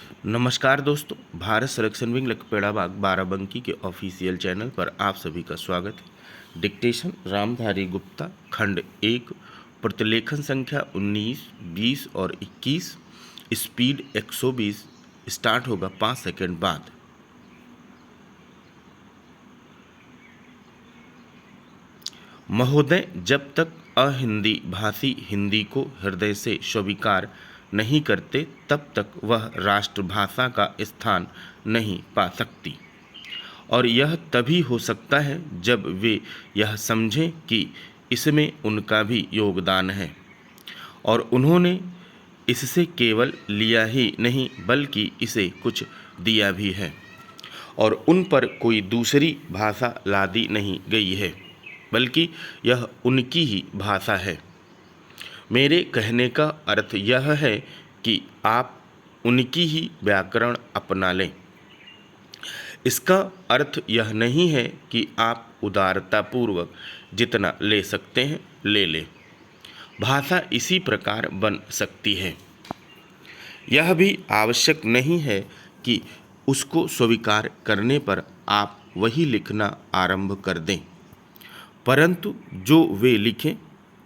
नमस्कार दोस्तों, भारत संरक्षण विंग लखपेड़ा बाग बाराबंकी के ऑफिशियल चैनल पर आप सभी का स्वागत है। डिक्टेशन रामधारी गुप्ता, खंड 1, प्रतिलेखन संख्या 19, 20 और 21, स्पीड 120। स्टार्ट होगा 5 सेकंड बाद। महोदय, जब तक अहिंदी भाषी हिंदी को हृदय से स्वीकार नहीं करते तब तक वह राष्ट्रभाषा का स्थान नहीं पा सकती, और यह तभी हो सकता है जब वे यह समझें कि इसमें उनका भी योगदान है और उन्होंने इससे केवल लिया ही नहीं बल्कि इसे कुछ दिया भी है, और उन पर कोई दूसरी भाषा लादी नहीं गई है बल्कि यह उनकी ही भाषा है। मेरे कहने का अर्थ यह है कि आप उनकी ही व्याकरण अपना लें। इसका अर्थ यह नहीं है कि आप उदारतापूर्वक जितना ले सकते हैं ले लें। भाषा इसी प्रकार बन सकती है। यह भी आवश्यक नहीं है कि उसको स्वीकार करने पर आप वही लिखना आरंभ कर दें, परंतु जो वे लिखें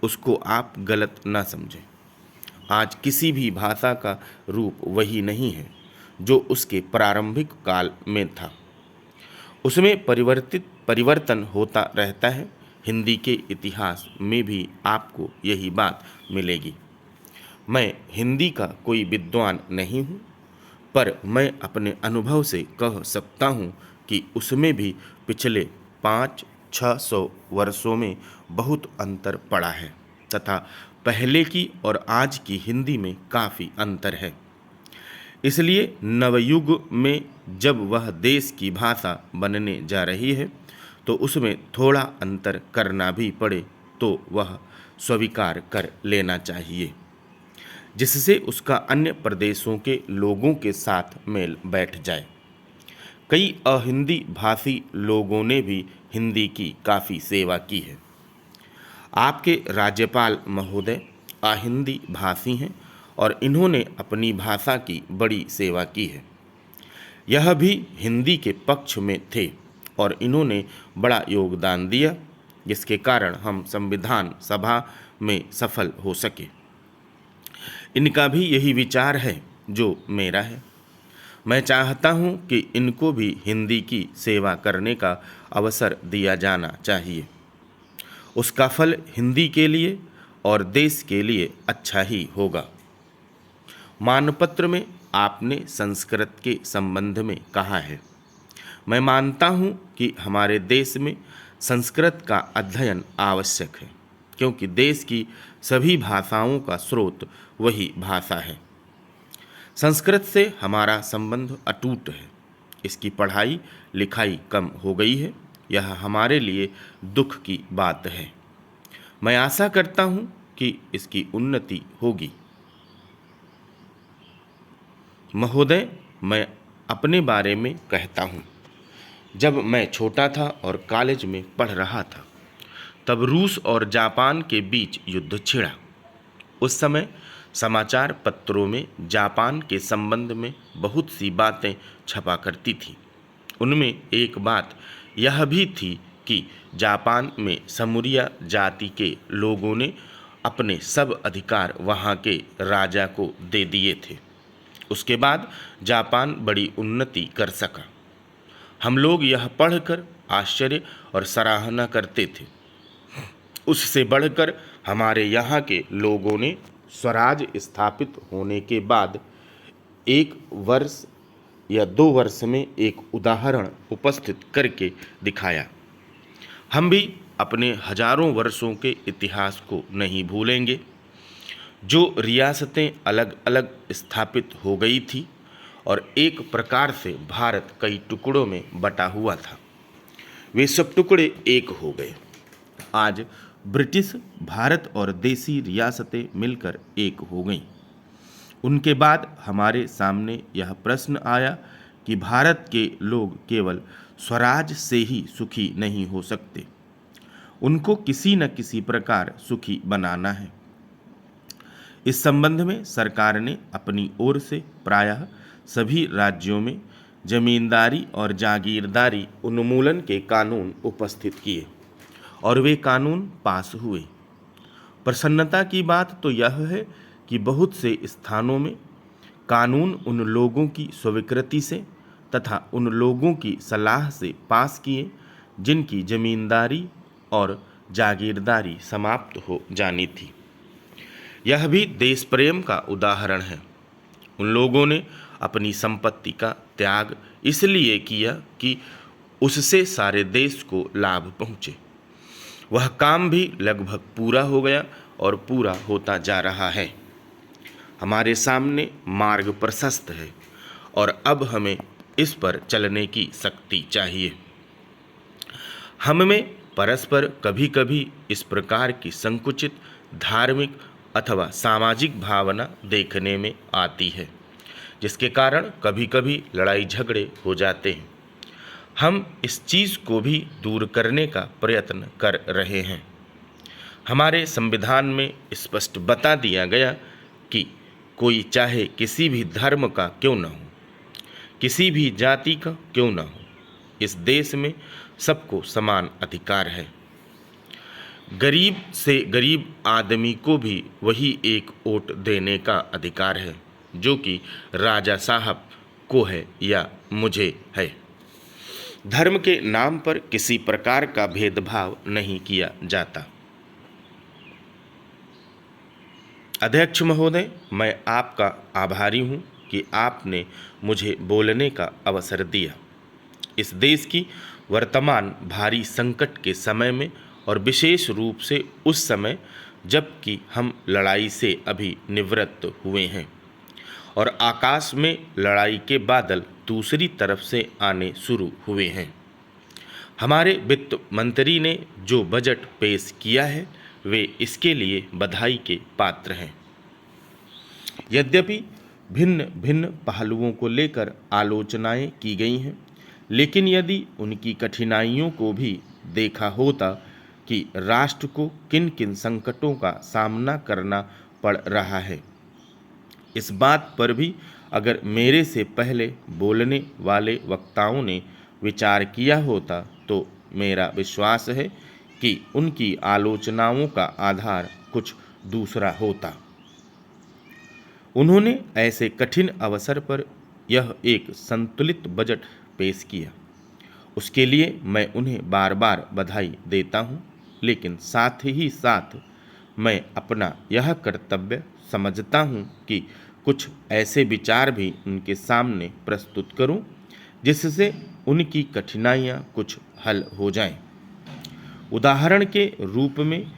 उसको आप गलत न समझें। आज किसी भी भाषा का रूप वही नहीं है जो उसके प्रारंभिक काल में था। उसमें परिवर्तन होता रहता है। हिंदी के इतिहास में भी आपको यही बात मिलेगी। मैं हिंदी का कोई विद्वान नहीं हूँ, पर मैं अपने अनुभव से कह सकता हूँ कि उसमें भी पिछले 500-600 वर्षों में बहुत अंतर पड़ा है तथा पहले की और आज की हिंदी में काफ़ी अंतर है। इसलिए नवयुग में जब वह देश की भाषा बनने जा रही है तो उसमें थोड़ा अंतर करना भी पड़े तो वह स्वीकार कर लेना चाहिए, जिससे उसका अन्य प्रदेशों के लोगों के साथ मेल बैठ जाए। कई अहिंदी भाषी लोगों ने भी हिंदी की काफ़ी सेवा की है। आपके राज्यपाल महोदय अहिंदी भाषी हैं और इन्होंने अपनी भाषा की बड़ी सेवा की है। यह भी हिंदी के पक्ष में थे और इन्होंने बड़ा योगदान दिया, जिसके कारण हम संविधान सभा में सफल हो सके। इनका भी यही विचार है जो मेरा है। मैं चाहता हूं कि इनको भी हिंदी की सेवा करने का अवसर दिया जाना चाहिए। उसका फल हिंदी के लिए और देश के लिए अच्छा ही होगा। मानपत्र में आपने संस्कृत के संबंध में कहा है। मैं मानता हूँ कि हमारे देश में संस्कृत का अध्ययन आवश्यक है, क्योंकि देश की सभी भाषाओं का स्रोत वही भाषा है। संस्कृत से हमारा संबंध अटूट है। इसकी पढ़ाई लिखाई कम हो गई है। यह हमारे लिए दुख की बात है। मैं आशा करता हूँ कि इसकी उन्नति होगी। महोदय, मैं अपने बारे में कहता हूँ। जब मैं छोटा था और कॉलेज में पढ़ रहा था तब रूस और जापान के बीच युद्ध छिड़ा। उस समय समाचार पत्रों में जापान के संबंध में बहुत सी बातें छपा करती थीं। उनमें एक बात यह भी थी कि जापान में समूरिया जाति के लोगों ने अपने सब अधिकार वहाँ के राजा को दे दिए थे। उसके बाद जापान बड़ी उन्नति कर सका। हम लोग यह पढ़कर आश्चर्य और सराहना करते थे। उससे बढ़कर हमारे यहाँ के लोगों ने स्वराज स्थापित होने के बाद 1 वर्ष या 2 वर्ष में एक उदाहरण उपस्थित करके दिखाया। हम भी अपने हजारों वर्षों के इतिहास को नहीं भूलेंगे। जो रियासतें अलग अलग स्थापित हो गई थी और एक प्रकार से भारत कई टुकड़ों में बटा हुआ था, वे सब टुकड़े एक हो गए। आज ब्रिटिश भारत और देसी रियासतें मिलकर एक हो गईं। उनके बाद हमारे सामने यह प्रश्न आया कि भारत के लोग केवल स्वराज से ही सुखी नहीं हो सकते, उनको किसी न किसी प्रकार सुखी बनाना है। इस संबंध में सरकार ने अपनी ओर से प्रायः सभी राज्यों में जमींदारी और जागीरदारी उन्मूलन के कानून उपस्थित किए और वे कानून पास हुए। प्रसन्नता की बात तो यह है कि बहुत से स्थानों में कानून उन लोगों की स्वीकृति से तथा उन लोगों की सलाह से पास किए जिनकी जमींदारी और जागीरदारी समाप्त हो जानी थी। यह भी देश प्रेम का उदाहरण है। उन लोगों ने अपनी संपत्ति का त्याग इसलिए किया कि उससे सारे देश को लाभ पहुँचे। वह काम भी लगभग पूरा हो गया और पूरा होता जा रहा है। हमारे सामने मार्ग प्रशस्त है और अब हमें इस पर चलने की शक्ति चाहिए। हम में परस्पर कभी कभी इस प्रकार की संकुचित धार्मिक अथवा सामाजिक भावना देखने में आती है, जिसके कारण कभी कभी लड़ाई झगड़े हो जाते हैं। हम इस चीज़ को भी दूर करने का प्रयत्न कर रहे हैं। हमारे संविधान में स्पष्ट बता दिया गया कि कोई चाहे किसी भी धर्म का क्यों न हो, किसी भी जाति का क्यों न हो, इस देश में सबको समान अधिकार है। गरीब से गरीब आदमी को भी वही एक वोट देने का अधिकार है जो कि राजा साहब को है या मुझे है। धर्म के नाम पर किसी प्रकार का भेदभाव नहीं किया जाता। अध्यक्ष महोदय, मैं आपका आभारी हूँ कि आपने मुझे बोलने का अवसर दिया। इस देश की वर्तमान भारी संकट के समय में और विशेष रूप से उस समय जबकि हम लड़ाई से अभी निवृत्त हुए हैं और आकाश में लड़ाई के बादल दूसरी तरफ से आने शुरू हुए हैं। हमारे वित्त मंत्री ने जो बजट पेश किया है वे इसके लिए बधाई के पात्र हैं। यद्यपि भिन्न भिन्न पहलुओं को लेकर आलोचनाएं की गई हैं, लेकिन यदि उनकी कठिनाइयों को भी देखा होता कि राष्ट्र को किन किन संकटों का सामना करना पड़ रहा है, इस बात पर भी अगर मेरे से पहले बोलने वाले वक्ताओं ने विचार किया होता तो मेरा विश्वास है कि उनकी आलोचनाओं का आधार कुछ दूसरा होता। उन्होंने ऐसे कठिन अवसर पर यह एक संतुलित बजट पेश किया, उसके लिए मैं उन्हें बार बार बधाई देता हूँ, लेकिन साथ ही साथ मैं अपना यह कर्तव्य समझता हूँ कि कुछ ऐसे विचार भी उनके सामने प्रस्तुत करूं जिससे उनकी कठिनाइयां कुछ हल हो जाएं। उदाहरण के रूप में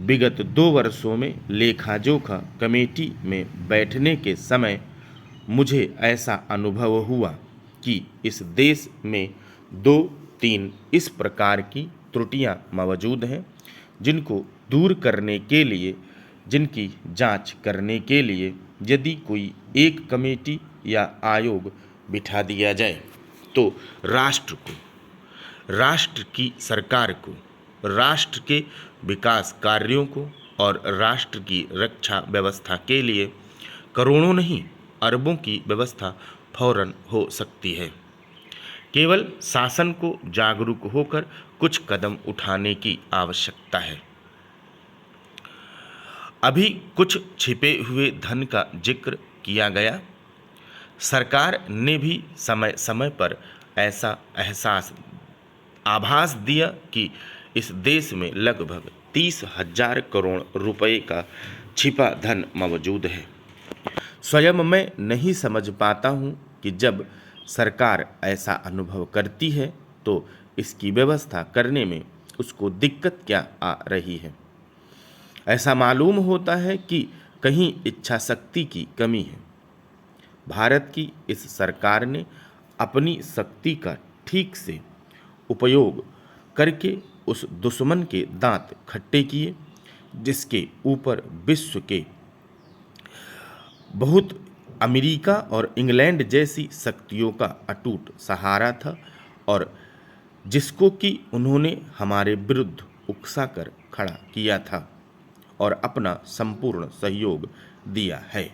विगत 2 वर्षों में लेखा जोखा कमेटी में बैठने के समय मुझे ऐसा अनुभव हुआ कि इस देश में 2-3 इस प्रकार की त्रुटियां मौजूद हैं जिनको दूर करने के लिए, जिनकी जांच करने के लिए यदि कोई एक कमेटी या आयोग बिठा दिया जाए तो राष्ट्र को, राष्ट्र की सरकार को, राष्ट्र के विकास कार्यों को और राष्ट्र की रक्षा व्यवस्था के लिए करोड़ों नहीं अरबों की व्यवस्था फौरन हो सकती है। केवल शासन को जागरूक होकर कुछ कदम उठाने की आवश्यकता है। अभी कुछ छिपे हुए धन का जिक्र किया गया। सरकार ने भी समय समय पर ऐसा आभास दिया कि इस देश में लगभग 30,000 करोड़ रुपए का छिपा धन मौजूद है। स्वयं मैं नहीं समझ पाता हूँ कि जब सरकार ऐसा अनुभव करती है तो इसकी व्यवस्था करने में उसको दिक्कत क्या आ रही है। ऐसा मालूम होता है कि कहीं इच्छा शक्ति की कमी है। भारत की इस सरकार ने अपनी शक्ति का ठीक से उपयोग करके उस दुश्मन के दांत खट्टे किए जिसके ऊपर विश्व के बहुत अमेरिका और इंग्लैंड जैसी शक्तियों का अटूट सहारा था और जिसको कि उन्होंने हमारे विरुद्ध उकसाकर खड़ा किया था और अपना संपूर्ण सहयोग दिया है।